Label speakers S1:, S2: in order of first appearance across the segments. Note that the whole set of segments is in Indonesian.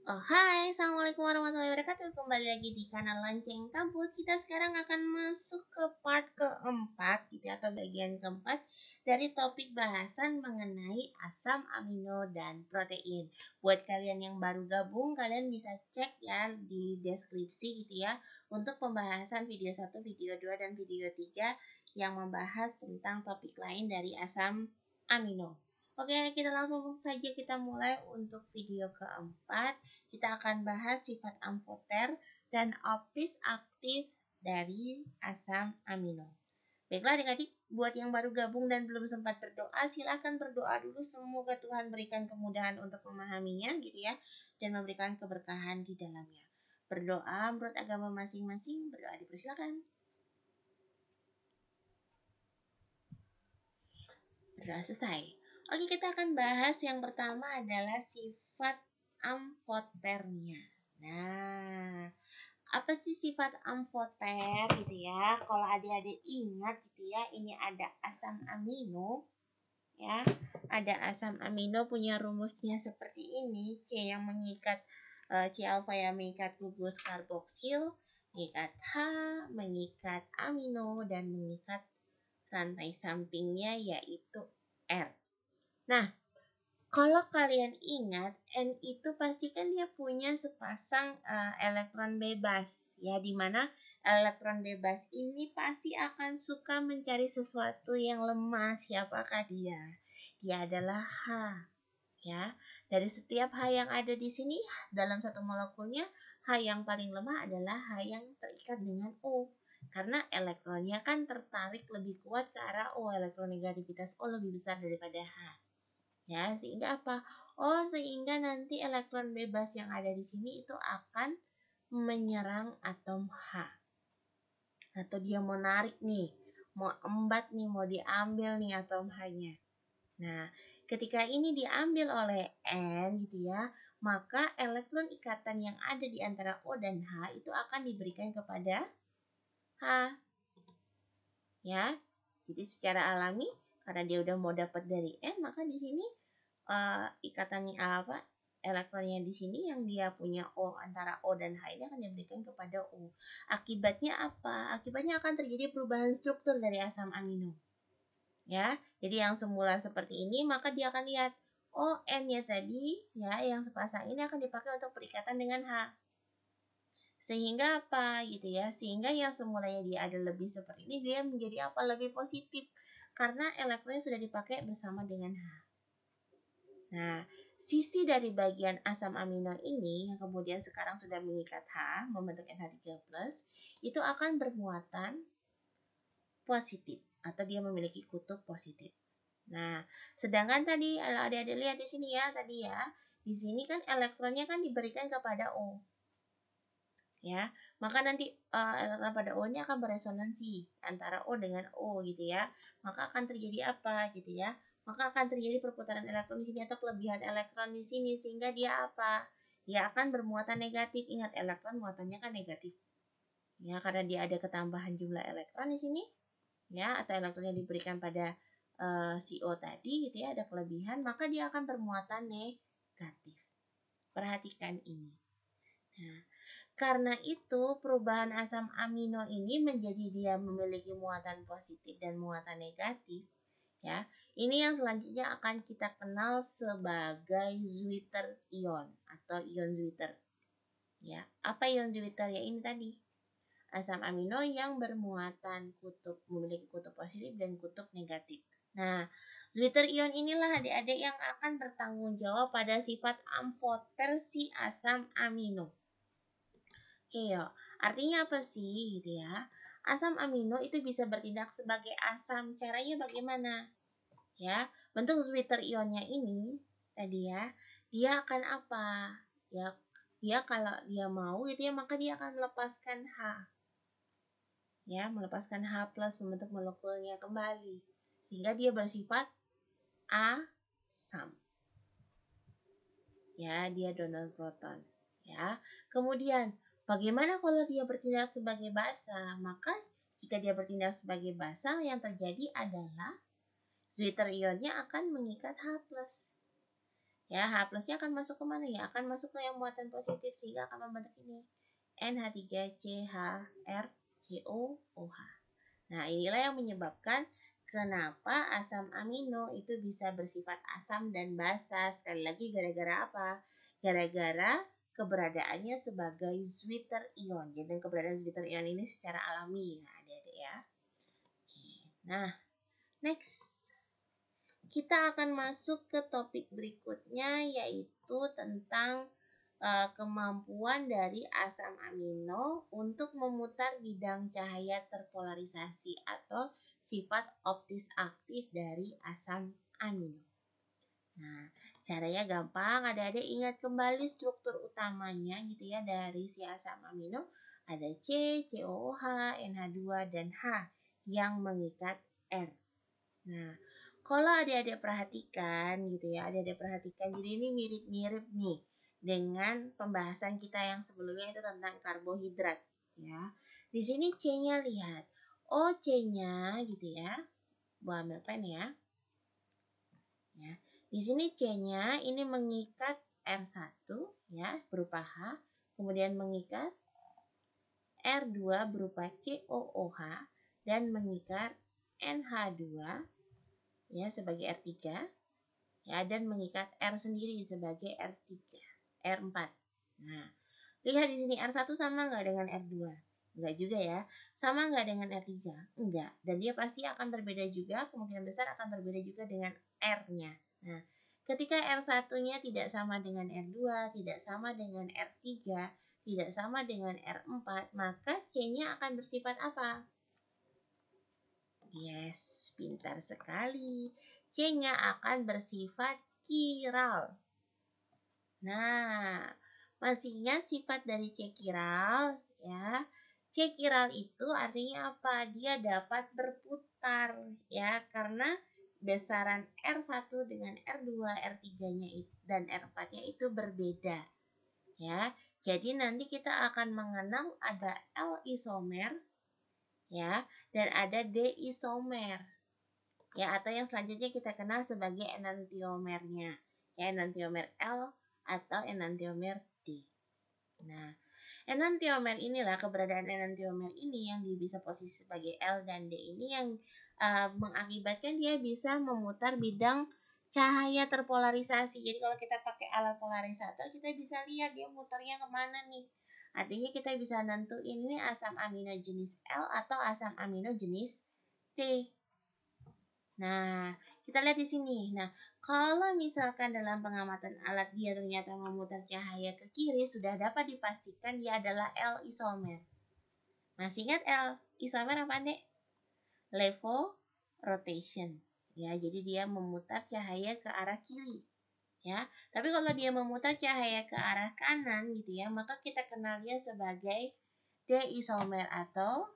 S1: Oh hai, Assalamualaikum warahmatullahi wabarakatuh. Kembali lagi di kanal Lonceng Kampus. Kita sekarang akan masuk ke part keempat gitu ya, atau bagian keempat dari topik bahasan mengenai asam amino dan protein. Buat kalian yang baru gabung, kalian bisa cek ya di deskripsi gitu ya untuk pembahasan video 1, video 2, dan video 3 yang membahas tentang topik lain dari asam amino. Oke, kita langsung saja kita mulai untuk video keempat. Kita akan bahas sifat amfoter dan optis aktif dari asam amino. Baiklah adik-adik, buat yang baru gabung dan belum sempat berdoa, silahkan berdoa dulu. Semoga Tuhan berikan kemudahan untuk memahaminya gitu ya, dan memberikan keberkahan di dalamnya. Berdoa menurut agama masing-masing, berdoa dipersilakan. Berdoa selesai. Oke, kita akan bahas yang pertama adalah sifat amfoternya. Nah, apa sih sifat amfoter gitu ya? Kalau adik-adik ingat gitu ya, ini ada asam amino ya. Ada asam amino punya rumusnya seperti ini. C yang mengikat C alfa yang mengikat gugus karboksil, mengikat H, mengikat amino, dan mengikat rantai sampingnya yaitu R. Nah, kalau kalian ingat, N itu pasti kan dia punya sepasang elektron bebas ya, dimana elektron bebas ini pasti akan suka mencari sesuatu yang lemah. Siapakah dia? Dia adalah H ya. Dari setiap H yang ada di sini dalam satu molekulnya, H yang paling lemah adalah H yang terikat dengan O. Karena elektronnya kan tertarik lebih kuat ke arah O, elektron negativitas O lebih besar daripada H. Ya, sehingga apa? Oh, sehingga nanti elektron bebas yang ada di sini itu akan menyerang atom H. Atau dia mau narik nih, mau embat nih, mau diambil nih atom H-nya. Nah, ketika ini diambil oleh N gitu ya, maka elektron ikatan yang ada di antara O dan H itu akan diberikan kepada H. Ya, jadi secara alami karena dia udah mau dapat dari N, maka di sini ikatannya apa? Elektronnya di sini yang dia punya O antara O dan H ini akan diberikan kepada O. Akibatnya apa? Akibatnya akan terjadi perubahan struktur dari asam amino. Ya, jadi yang semula seperti ini maka dia akan lihat oh N-nya tadi ya yang sepasang ini akan dipakai untuk perikatan dengan H. Sehingga apa gitu ya? Sehingga yang semulanya dia ada lebih seperti ini dia menjadi apa? Lebih positif karena elektronnya sudah dipakai bersama dengan H. Nah, sisi dari bagian asam amino ini yang kemudian sekarang sudah mengikat H, membentuk NH3+, itu akan bermuatan positif atau dia memiliki kutub positif. Nah, sedangkan tadi kalau adik-adik lihat di sini ya, tadi ya, di sini kan elektronnya kan diberikan kepada O. Ya, maka nanti elektron pada O ini akan beresonansi antara O dengan O gitu ya. Maka akan terjadi apa gitu ya? Maka akan terjadi perputaran elektron di sini atau kelebihan elektron di sini sehingga dia apa? Dia akan bermuatan negatif. Ingat elektron muatannya kan negatif. Ya, karena dia ada ketambahan jumlah elektron di sini ya atau elektronnya diberikan pada si O tadi gitu ya, ada kelebihan, maka dia akan bermuatan negatif. Perhatikan ini. Nah, karena itu perubahan asam amino ini menjadi dia memiliki muatan positif dan muatan negatif. Ya, ini yang selanjutnya akan kita kenal sebagai Zwitter ion atau ion Zwitter. Ya, apa ion Zwitter ya ini tadi? Asam amino yang bermuatan kutub memiliki kutub positif dan kutub negatif. Nah, Zwitter ion inilah adik-adik yang akan bertanggung jawab pada sifat amfoter si asam amino. Oke, yuk. Artinya apa sih gitu ya? Asam amino itu bisa bertindak sebagai asam. Caranya bagaimana? Ya, bentuk Zwitter ionnya ini tadi ya, dia akan apa? Ya, dia kalau dia mau gitu ya, maka dia akan melepaskan H. Ya, melepaskan H+ membentuk molekulnya kembali. Sehingga dia bersifat asam. Ya, dia donor proton. Ya, kemudian bagaimana kalau dia bertindak sebagai basa? Maka jika dia bertindak sebagai basa, yang terjadi adalah Zwitter ionnya akan mengikat H+. Ya, H plusnya akan masuk ke mana ya? Akan masuk ke yang muatan positif sehingga akan membentuk ini. NH3CHRCOOH. Nah, inilah yang menyebabkan kenapa asam amino itu bisa bersifat asam dan basa. Sekali lagi gara-gara apa? Gara-gara keberadaannya sebagai Zwitter ion. Jadi keberadaan Zwitter ion ini secara alami ya, adik-adik ya. Oke. Nah, next. Kita akan masuk ke topik berikutnya yaitu tentang kemampuan dari asam amino untuk memutar bidang cahaya terpolarisasi atau sifat optis aktif dari asam amino. Nah, caranya gampang, adik-adik ingat kembali struktur utamanya gitu ya dari si asam amino. Ada C, COOH, NH2, dan H yang mengikat R. Nah, kalau adik-adik perhatikan gitu ya, adik-adik perhatikan, jadi ini mirip-mirip nih dengan pembahasan kita yang sebelumnya itu tentang karbohidrat ya. Di sini C-nya lihat. Oh, C-nya gitu ya. Buah ambil pen ya. Ya. Di sini C-nya ini mengikat R1 ya berupa H, kemudian mengikat R2 berupa COOH dan mengikat NH2 ya sebagai R3 ya dan mengikat R sendiri sebagai R3, R4. Nah, lihat di sini R1 sama nggak dengan R2? Enggak juga ya. Sama nggak dengan R3? Enggak. Dan dia pasti akan berbeda juga, kemungkinan besar akan berbeda juga dengan R-nya. Nah, ketika R1-nya tidak sama dengan R2, tidak sama dengan R3, tidak sama dengan R4, maka C-nya akan bersifat apa? Yes, pintar sekali. C-nya akan bersifat kiral. Nah, masih ingat sifat dari C kiral ya. C kiral itu artinya apa? Dia dapat berputar ya karena besaran R1 dengan R2, R3-nya dan R4-nya itu berbeda ya. Jadi nanti kita akan mengenal ada L isomer ya dan ada D isomer ya atau yang selanjutnya kita kenal sebagai enantiomernya ya enantiomer L atau enantiomer D. Nah, enantiomer inilah keberadaan enantiomer ini yang bisa posisi sebagai L dan D ini yang mengakibatkan dia bisa memutar bidang cahaya terpolarisasi. Jadi kalau kita pakai alat polarisator kita bisa lihat dia muternya kemana nih. Artinya kita bisa nentuin ini asam amino jenis L atau asam amino jenis D. Nah, kita lihat di sini. Nah, kalau misalkan dalam pengamatan alat dia ternyata memutar cahaya ke kiri, sudah dapat dipastikan dia adalah L isomer. Masih ingat L isomer apa, Dek? Levo rotation. Ya, jadi dia memutar cahaya ke arah kiri. Ya, tapi kalau dia memutar cahaya ke arah kanan gitu ya, maka kita kenal dia sebagai D isomer atau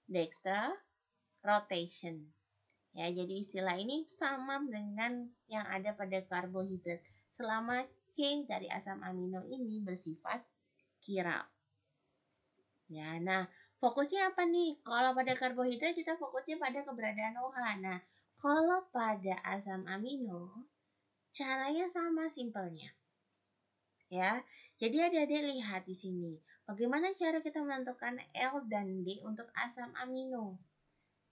S1: dextra rotation. Ya, jadi istilah ini sama dengan yang ada pada karbohidrat. Selama C dari asam amino ini bersifat kiral. Ya, nah fokusnya apa nih? Kalau pada karbohidrat kita fokusnya pada keberadaan OH. Nah, kalau pada asam amino caranya sama simpelnya. Ya, jadi adik-adik lihat di sini. Bagaimana cara kita menentukan L dan D untuk asam amino?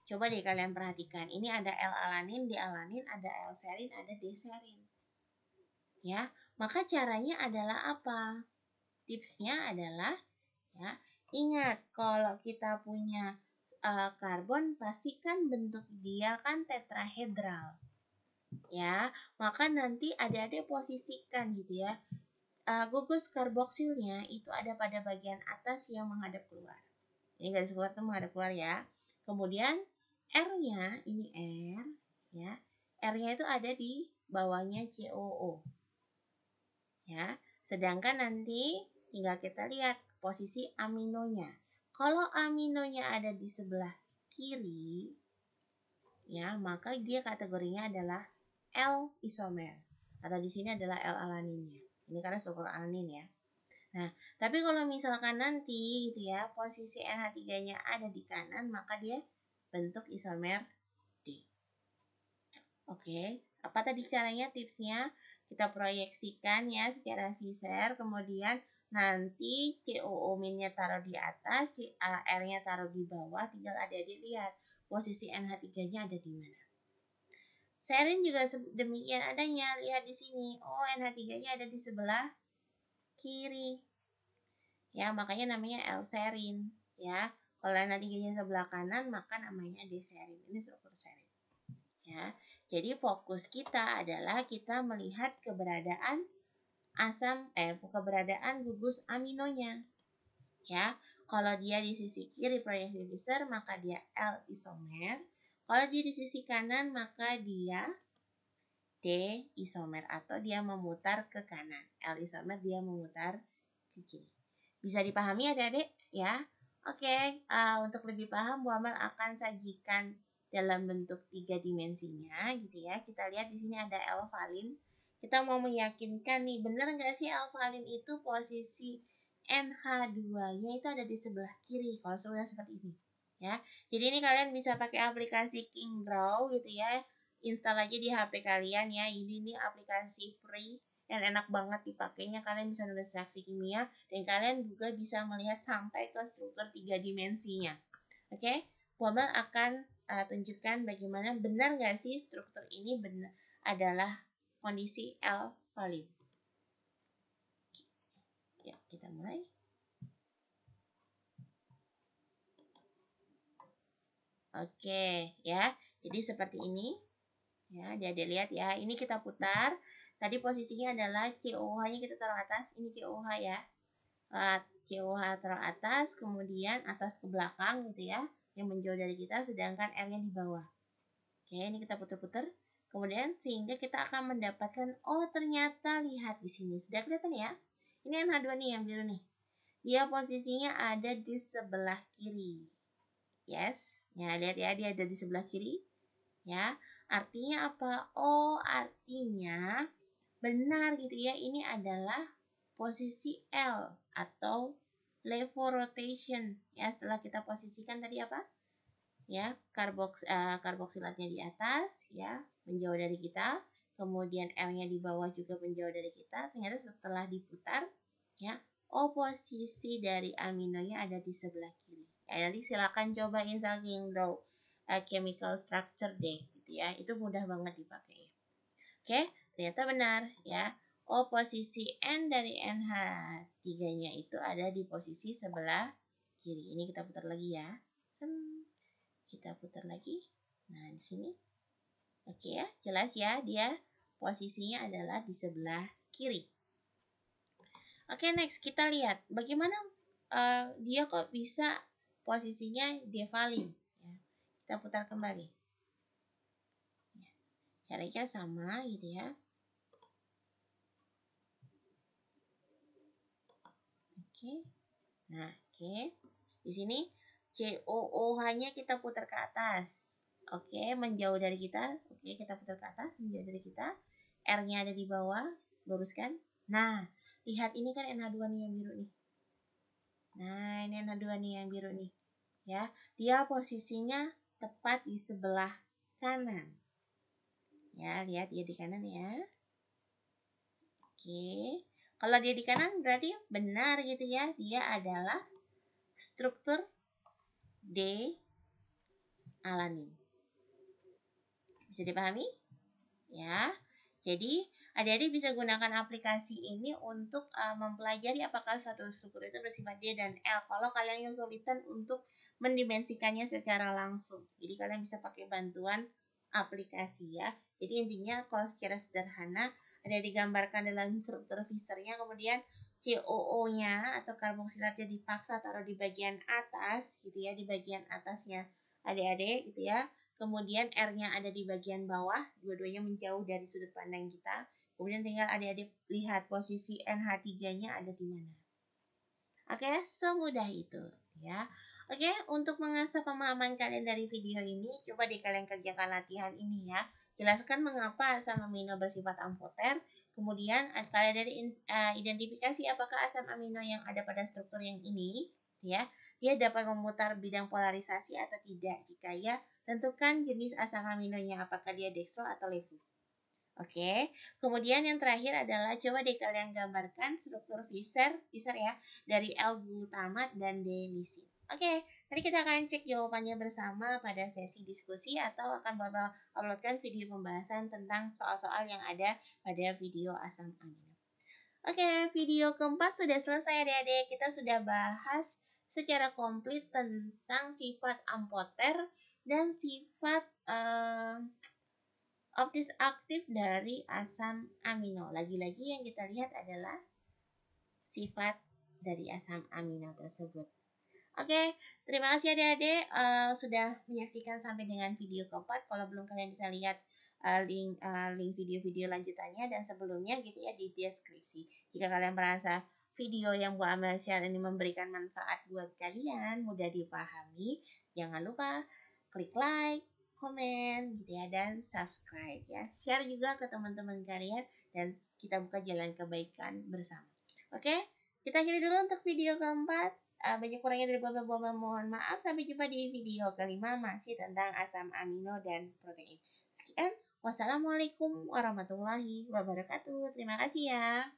S1: Coba deh kalian perhatikan. Ini ada L-alanin, D-alanin, ada L-serin, ada D-serin. Ya, maka caranya adalah apa? Tipsnya adalah ya, ingat kalau kita punya karbon pastikan bentuk dia kan tetrahedral. Ya, maka nanti adik-adik posisikan gitu ya. Gugus karboksilnya itu ada pada bagian atas yang menghadap keluar. Ini garis keluar itu menghadap keluar ya. Kemudian R-nya ini R ya. R-nya itu ada di bawahnya COO. Ya. Sedangkan nanti tinggal kita lihat posisi aminonya. Kalau aminonya ada di sebelah kiri ya, maka dia kategorinya adalah L isomer atau di sini adalah L alaninnya. Ini karena struktur alanin ya. Nah, tapi kalau misalkan nanti gitu ya, posisi NH3-nya ada di kanan, maka dia bentuk isomer D. Oke, apa tadi caranya tipsnya? kita proyeksikan ya secara Fisher, kemudian nanti COO-nya taruh di atas, R-nya taruh di bawah, tinggal adik-adik lihat posisi NH3-nya ada di mana. Serin juga demikian adanya, lihat di sini. Oh, NH3-nya ada di sebelah kiri. Ya, makanya namanya L-serin ya. Kalau NH3-nya sebelah kanan, maka namanya D-serin. Ini struktur serin. Ya. Jadi fokus kita adalah kita melihat keberadaan keberadaan gugus aminonya. Ya. Kalau dia di sisi kiri proyeksi Fisher, maka dia L isomer. Kalau dia di sisi kanan, maka dia D isomer atau dia memutar ke kanan. L isomer dia memutar ke kiri. Bisa dipahami adik-adik ya? Oke, untuk lebih paham Bu Amel akan sajikan dalam bentuk 3 dimensinya gitu ya. Kita lihat di sini ada L-valin. Kita mau meyakinkan nih, benar nggak sih L-valin itu posisi NH2-nya itu ada di sebelah kiri kalau strukturnya seperti ini ya. Jadi ini kalian bisa pakai aplikasi KingDraw gitu ya. Install aja di HP kalian ya. Ini aplikasi free dan enak banget dipakainya. Kalian bisa nulis reaksi kimia dan kalian juga bisa melihat sampai ke struktur 3 dimensinya. Oke, Bu Amel akan tunjukkan bagaimana benar nggak sih struktur ini benar adalah kondisi L-valin. Ya, kita mulai. Oke, ya. Jadi seperti ini. Ya, dia lihat ya. Ini kita putar. Tadi posisinya adalah COH-nya kita taruh atas. Ini COH ya. COH taruh atas, kemudian atas ke belakang gitu ya. Yang menjauh dari kita, sedangkan L-nya di bawah. Oke, ini kita putar-putar. Kemudian sehingga kita akan mendapatkan, oh ternyata lihat di sini. Sudah kelihatan ya? Ini NH2 nih yang biru nih. Dia posisinya ada di sebelah kiri. Yes. Ya, lihat ya, dia ada di sebelah kiri. Ya, artinya apa? Oh, artinya benar gitu ya. Ini adalah posisi L atau level rotation. Ya, setelah kita posisikan tadi apa? Ya, karboksilatnya di atas ya, menjauh dari kita. Kemudian L-nya di bawah juga menjauh dari kita. Ternyata setelah diputar ya, oh posisi dari aminonya ada di sebelah kiri. Ya, nanti silakan coba install KingDraw chemical structure deh gitu ya. Itu mudah banget dipakai. Oke, ternyata benar ya. Oh, posisi N dari NH3-nya itu ada di posisi sebelah kiri. Ini kita putar lagi ya. Kita putar lagi. Nah, di sini. Oke ya, jelas ya, dia posisinya adalah di sebelah kiri. Oke, next kita lihat bagaimana dia kok bisa posisinya D-valin. Ya. Kita putar kembali. Ya. Caranya sama gitu ya. Oke. Nah, oke. Di sini COOH-nya kita putar ke atas. Oke, menjauh dari kita. Oke, kita putar ke atas, menjauh dari kita. R-nya ada di bawah, luruskan. Nah, lihat ini kan NH2 nih yang biru nih. Nah, ini NH2 nih yang biru nih. Ya, dia posisinya tepat di sebelah kanan. Ya, lihat dia di kanan ya. Oke. Kalau dia di kanan berarti benar gitu ya. Dia adalah struktur D-alanin. Bisa dipahami? Ya. Jadi, adik-adik bisa gunakan aplikasi ini untuk mempelajari apakah suatu struktur itu bersifat D dan L. Kalau kalian kesulitan untuk mendimensikannya secara langsung. Jadi, kalian bisa pakai bantuan aplikasi ya. Jadi, intinya kalau secara sederhana, ada digambarkan dalam struktur Fisher-nya, kemudian COO-nya atau karboksilatnya dipaksa taruh di bagian atas gitu ya, di bagian atasnya adik-adik gitu ya. Kemudian R-nya ada di bagian bawah, dua-duanya menjauh dari sudut pandang kita. Kemudian tinggal adik-adik lihat posisi NH3-nya ada di mana. Oke, semudah itu ya. Oke, untuk mengasah pemahaman kalian dari video ini, coba deh kalian kerjakan latihan ini ya. Jelaskan mengapa asam amino bersifat amfoter. Kemudian kalian dari identifikasi apakah asam amino yang ada pada struktur yang ini, ya, dia dapat memutar bidang polarisasi atau tidak. Jika ya, tentukan jenis asam aminonya apakah dia dextro atau levo. Oke, kemudian yang terakhir adalah coba deh kalian gambarkan struktur Fisher ya dari L-glutamat dan D-lisin. Oke, tadi kita akan cek jawabannya bersama pada sesi diskusi atau akan bapak uploadkan video pembahasan tentang soal-soal yang ada pada video asam amino. Oke, video keempat sudah selesai adik-adik. Kita sudah bahas secara komplit tentang sifat amfoter dan sifat optis aktif dari asam amino. Lagi-lagi yang kita lihat adalah sifat dari asam amino tersebut. Oke, terima kasih adik-adik sudah menyaksikan sampai dengan video keempat. Kalau belum kalian bisa lihat link video-video lanjutannya dan sebelumnya gitu ya di deskripsi. Jika kalian merasa video yang Bu Amel share ini memberikan manfaat buat kalian, mudah dipahami, jangan lupa klik like, komen gitu ya dan subscribe ya. Share juga ke teman-teman kalian dan kita buka jalan kebaikan bersama. Oke, kita akhiri dulu untuk video keempat. Banyak kurangnya dari Boba mohon maaf. Sampai jumpa di video kelima masih tentang asam amino dan protein. Sekian, wassalamualaikum warahmatullahi wabarakatuh. Terima kasih ya.